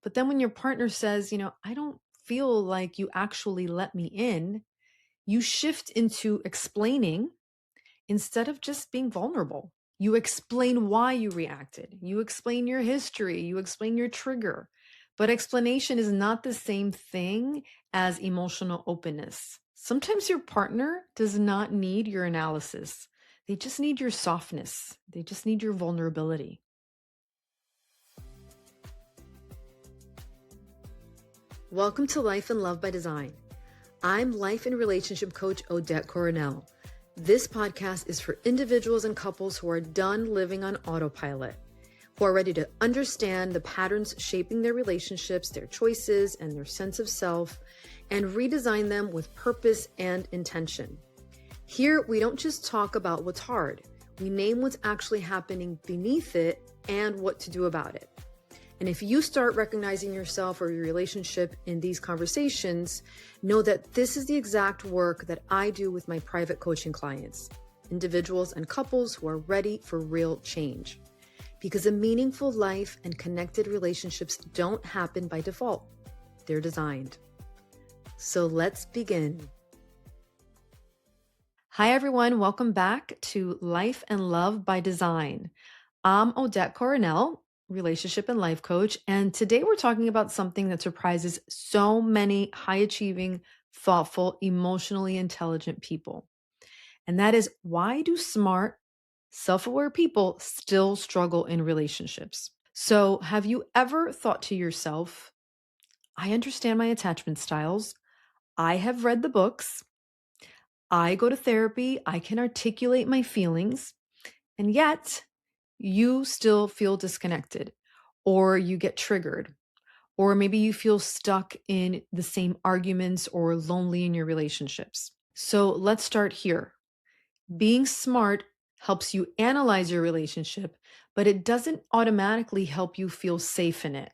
But then when your partner says, I don't feel like you actually let me in, you shift into explaining instead of just being vulnerable. You explain why you reacted. You explain your history. You explain your trigger. But explanation is not the same thing as emotional openness. Sometimes your partner does not need your analysis. They just need your softness. They just need your vulnerability. Welcome to Life and Love by Design. I'm life and relationship coach Odette Coronel. This podcast is for individuals and couples who are done living on autopilot, who are ready to understand the patterns shaping their relationships, their choices, and their sense of self, and redesign them with purpose and intention. Here, we don't just talk about what's hard. We name what's actually happening beneath it and what to do about it. And if you start recognizing yourself or your relationship in these conversations, know that this is the exact work that I do with my private coaching clients, individuals and couples who are ready for real change. Because a meaningful life and connected relationships don't happen by default. They're designed. So let's begin. Hi, everyone. Welcome back to Life and Love by Design. I'm Odette Coronel, relationship and life coach. And today we're talking about something that surprises so many high achieving, thoughtful, emotionally intelligent people. And that is, why do smart, self-aware people still struggle in relationships? So have you ever thought to yourself, I understand my attachment styles. I have read the books. I go to therapy. I can articulate my feelings. And yet you still feel disconnected, or you get triggered, or maybe you feel stuck in the same arguments or lonely in your relationships. So let's start here. Being smart helps you analyze your relationship, but it doesn't automatically help you feel safe in it.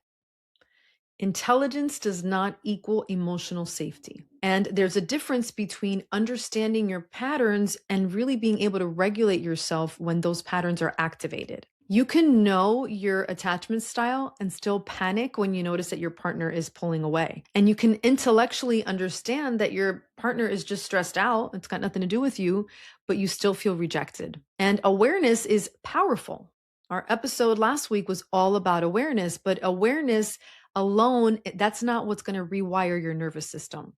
Intelligence does not equal emotional safety. And there's a difference between understanding your patterns and really being able to regulate yourself when those patterns are activated. You can know your attachment style and still panic when you notice that your partner is pulling away. And you can intellectually understand that your partner is just stressed out. It's got nothing to do with you, but you still feel rejected. And awareness is powerful. Our episode last week was all about awareness, but awareness alone, that's not what's going to rewire your nervous system.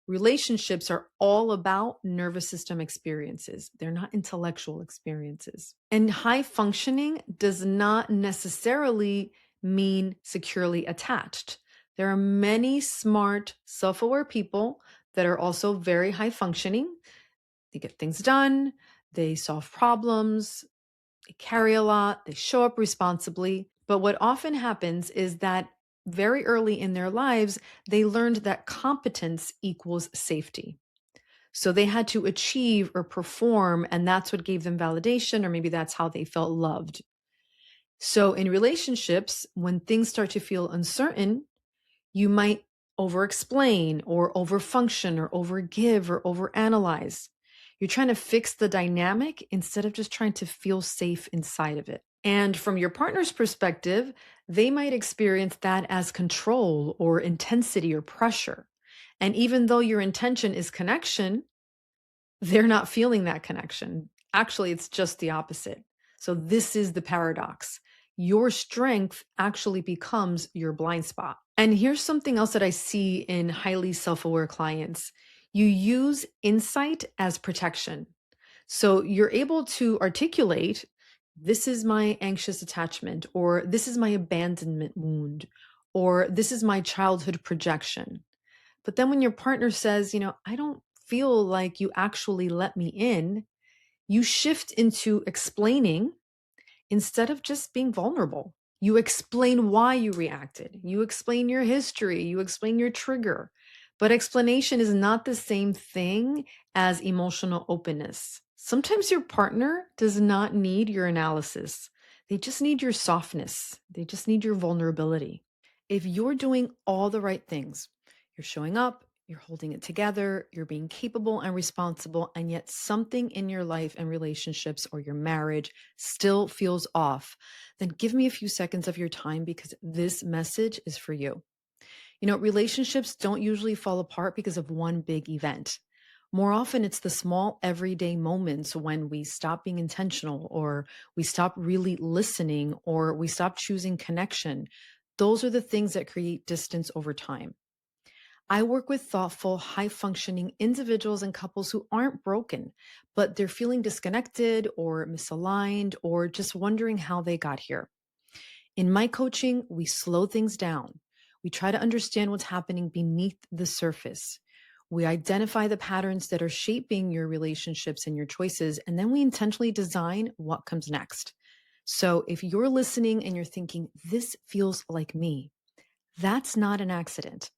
Relationships are all about nervous system experiences. They're not intellectual experiences. And high functioning does not necessarily mean securely attached. There are many smart, self-aware people that are also very high functioning. They get things done. They solve problems. They carry a lot. They show up responsibly. But what often happens is that very early in their lives, they learned that competence equals safety. So they had to achieve or perform, and that's what gave them validation, or maybe that's how they felt loved. So in relationships, when things start to feel uncertain, you might over-explain or over-function or over-give or over-analyze. You're trying to fix the dynamic instead of just trying to feel safe inside of it. And from your partner's perspective, they might experience that as control or intensity or pressure. And even though your intention is connection, they're not feeling that connection. Actually, it's just the opposite. So this is the paradox. Your strength actually becomes your blind spot. And here's something else that I see in highly self-aware clients. You use insight as protection. So you're able to articulate, this is my anxious attachment, or this is my abandonment wound, or this is my childhood projection. But then when your partner says, I don't feel like you actually let me in, you shift into explaining instead of just being vulnerable. You explain why you reacted. You explain your history. You explain your trigger. But explanation is not the same thing as emotional openness. Sometimes your partner does not need your analysis. They just need your softness. They just need your vulnerability. If you're doing all the right things, you're showing up, You're holding it together, you're being capable and responsible, and yet something in your life and relationships or your marriage still feels off, then give me a few seconds of your time because this message is for you. Relationships don't usually fall apart because of one big event. More often, it's the small everyday moments when we stop being intentional, or we stop really listening, or we stop choosing connection. Those are the things that create distance over time. I work with thoughtful, high functioning individuals and couples who aren't broken, but they're feeling disconnected or misaligned or just wondering how they got here. In my coaching, we slow things down. We try to understand what's happening beneath the surface. We identify the patterns that are shaping your relationships and your choices, and then we intentionally design what comes next. So if you're listening and you're thinking, this feels like me, that's not an accident.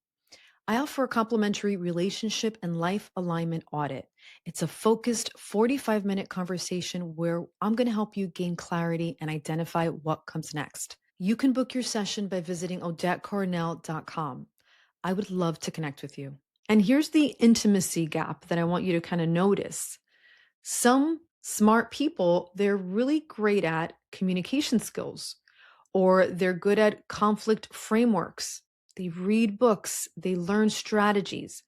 I offer a complimentary relationship and life alignment audit. It's a focused 45-minute conversation where I'm going to help you gain clarity and identify what comes next. You can book your session by visiting odettecoronel.com. I would love to connect with you. And here's the intimacy gap that I want you to kind of notice. Some smart people, they're really great at communication skills, or they're good at conflict frameworks. They read books, they learn strategies.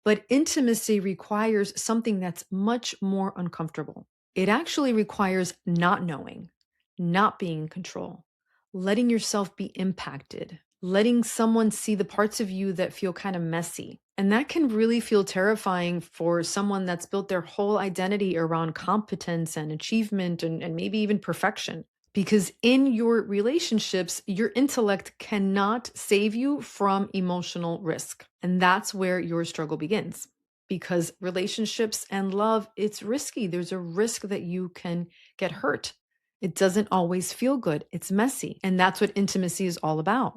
But intimacy requires something that's much more uncomfortable. It actually requires not knowing, not being in control, letting yourself be impacted, letting someone see the parts of you that feel kind of messy. And that can really feel terrifying for someone that's built their whole identity around competence and achievement and maybe even perfection. Because in your relationships, your intellect cannot save you from emotional risk. And that's where your struggle begins. Because relationships and love, it's risky. There's a risk that you can get hurt. It doesn't always feel good. It's messy. And that's what intimacy is all about.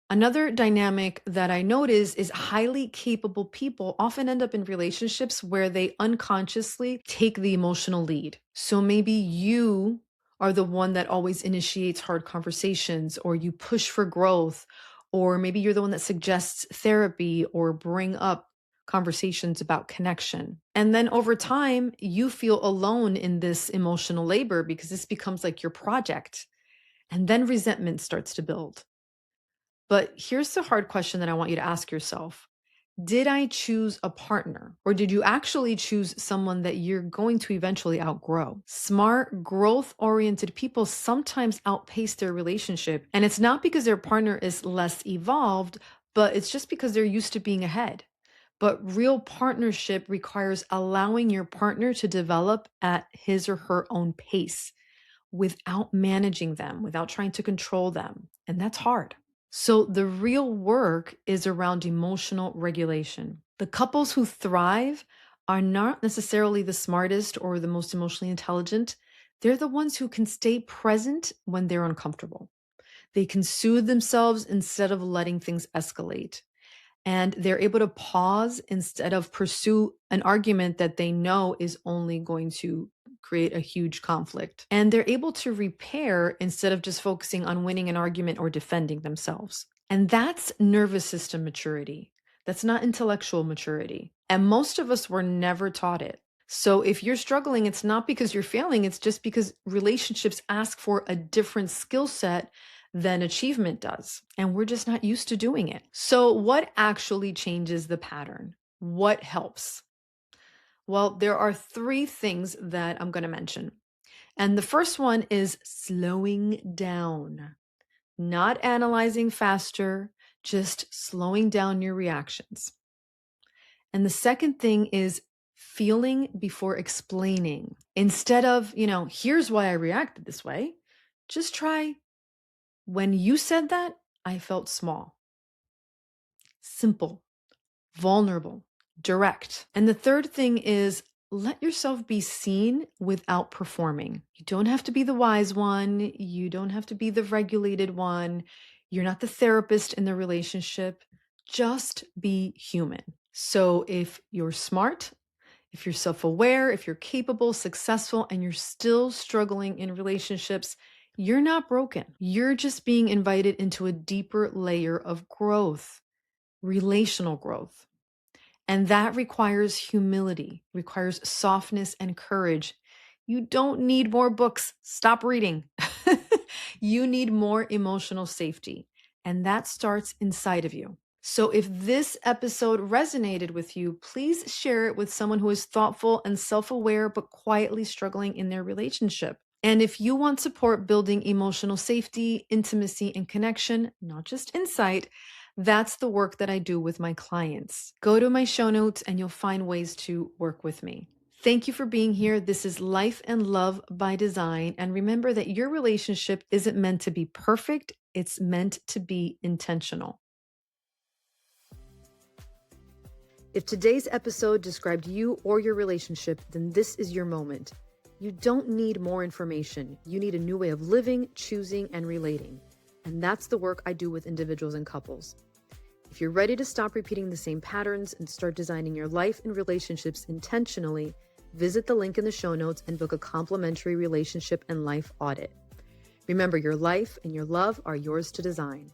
Another dynamic that I notice is highly capable people often end up in relationships where they unconsciously take the emotional lead. So maybe you are the one that always initiates hard conversations, or you push for growth, or maybe you're the one that suggests therapy or bring up conversations about connection. And then over time, you feel alone in this emotional labor because this becomes like your project. And then resentment starts to build. But here's the hard question that I want you to ask yourself. Did I choose a partner, or did you actually choose someone that you're going to eventually outgrow? Smart, growth oriented people sometimes outpace their relationship. And it's not because their partner is less evolved, but it's just because they're used to being ahead. But real partnership requires allowing your partner to develop at his or her own pace without managing them, without trying to control them. And that's hard. So the real work is around emotional regulation. The couples who thrive are not necessarily the smartest or the most emotionally intelligent. They're the ones who can stay present when they're uncomfortable. They can soothe themselves instead of letting things escalate. And they're able to pause instead of pursue an argument that they know is only going to create a huge conflict. And they're able to repair instead of just focusing on winning an argument or defending themselves. And that's nervous system maturity. That's not intellectual maturity. And most of us were never taught it. So if you're struggling, it's not because you're failing, it's just because relationships ask for a different skill set than achievement does. And we're just not used to doing it. So, what actually changes the pattern? What helps? Well, there are three things that I'm going to mention. And the first one is slowing down, not analyzing faster, just slowing down your reactions. And the second thing is feeling before explaining. Instead of, here's why I reacted this way, just try, when you said that, I felt small. Simple, vulnerable, direct. And the third thing is let yourself be seen without performing. You don't have to be the wise one. You don't have to be the regulated one. You're not the therapist in the relationship. Just be human. So if you're smart, if you're self aware, if you're capable, successful, and you're still struggling in relationships, you're not broken. You're just being invited into a deeper layer of growth, relational growth. And that requires humility, requires softness and courage. You don't need more books. Stop reading. You need more emotional safety. And that starts inside of you. So if this episode resonated with you, please share it with someone who is thoughtful and self aware, but quietly struggling in their relationship. And if you want support building emotional safety, intimacy, and connection, not just insight, that's the work that I do with my clients. Go to my show notes and you'll find ways to work with me. Thank you for being here. This is Life and Love by Design. And remember that your relationship isn't meant to be perfect, it's meant to be intentional. If today's episode described you or your relationship, then this is your moment. You don't need more information. You need a new way of living, choosing, and relating. And that's the work I do with individuals and couples. If you're ready to stop repeating the same patterns and start designing your life and relationships intentionally, visit the link in the show notes and book a complimentary relationship and life audit. Remember, your life and your love are yours to design.